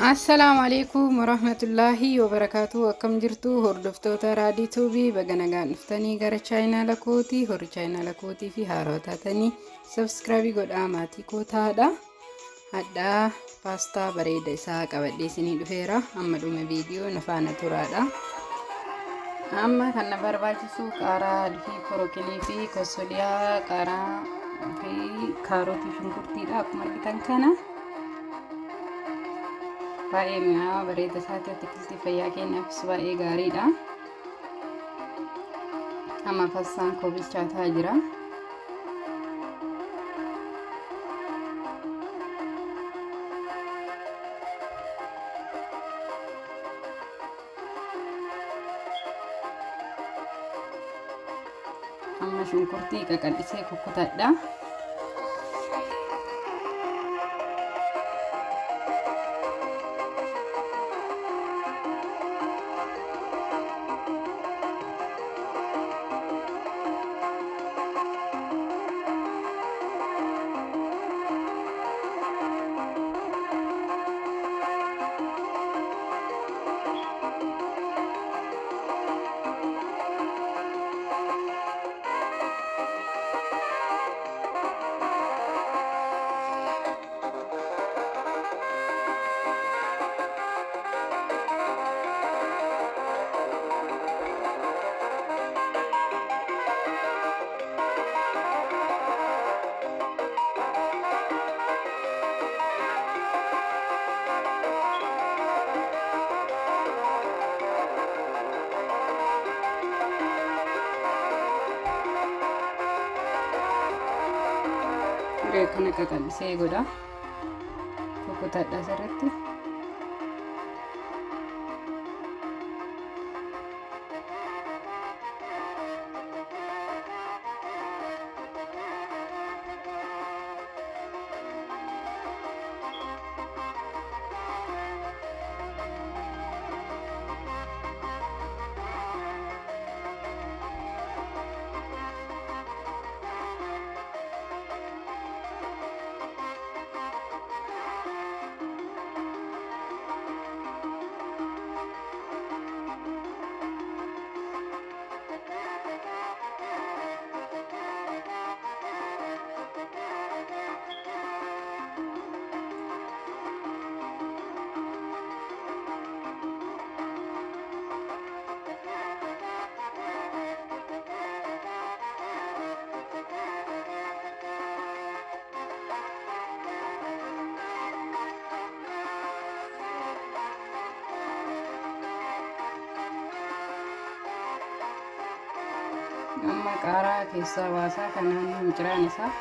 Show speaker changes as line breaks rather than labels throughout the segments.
Assalamu alaikum warahmatullahi wabarakatuh. Akkam jirtu hordoftoota raadii tuubii baga nagaan dhuftanii gara chaayinaala kootii hori chaayinaala kootii fi haarawaa taatanii sabskraabii godhaa maatii kootaadha. Hadhaa paastaa bareeda isaa qabadhee isinii dhufeera. Amma dhuma viidiyoo na faana turaadha. Amma kan na barbaachisu qaaraa fi korokilii fi kosoliyaa qaaraa fi kaarootii shunkurtiidha. Akkuma argitan kana baay'ee mi'aawaa bareeda isaati. Atikilitii fayyaa keenyaafis baay'ee gaariidha. Amma fassaan koo bilchaataa jira. Amma shunkurtii qaqal'isee kukkutadha. Kana qaqal'isee godha kukkutadha asirratti. Amma qaaraa keessaa baasaa kan naannoo miciraan isaa.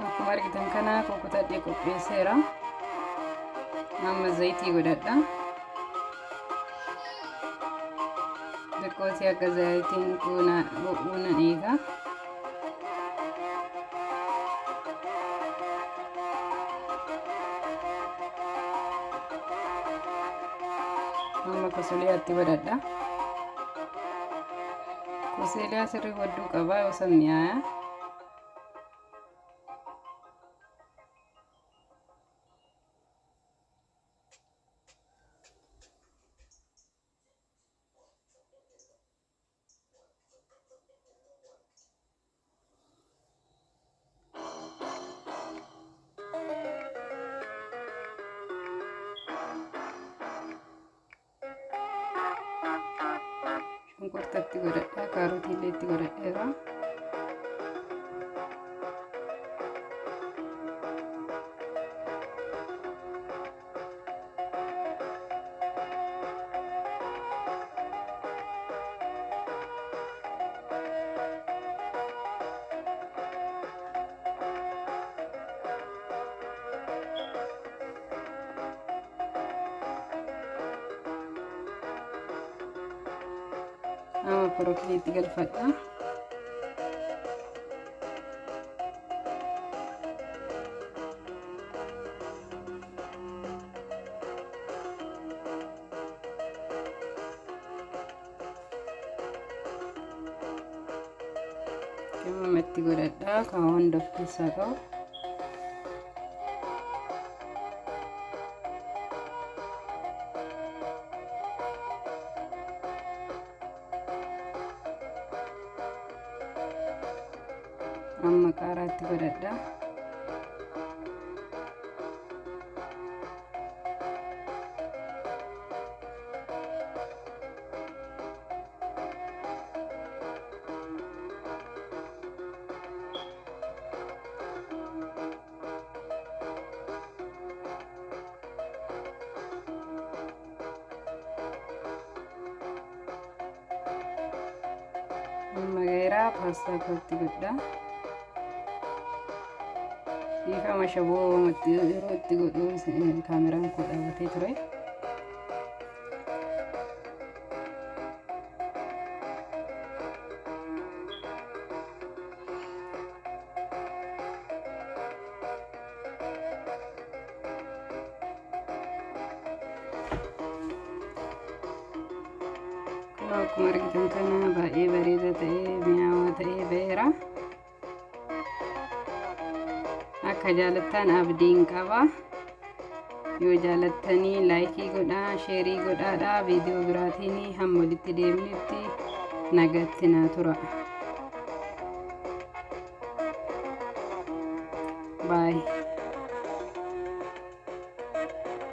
Akkuma argitan kana kukkutadhee qopheesseera. Amma zayitii godhadha. Xiqqootii akka zayitiin bu'uu nan eega. Amma kosoliyaatti godhadha. Kosoliyaa sirrii wadduu qaba yoo san mi'aayaa. shunkurtatti godhadha. Kaarotii illee itti godhadheera. Porokiliitti galfadha. Qimamatti godhadha. Kan hunda of keessaa qabu. Amma qaaraatti godhadha. Amma gaheera paastaa kootti godha. Ifama shaboo matti yeroo itti godhu kaameraan koo dhaabatee ture. Akkuma argitan kana baay'ee bareeda ta'ee mi'aawaa ta'ee ba'eera. Akka jaalattan abdiin qaba. Yoo jaalattanii laayikii godhaa, sheerii godhaadha. Viidiyoo biraatiin hamma walitti deemnutti nagaatti naa tura. Bye.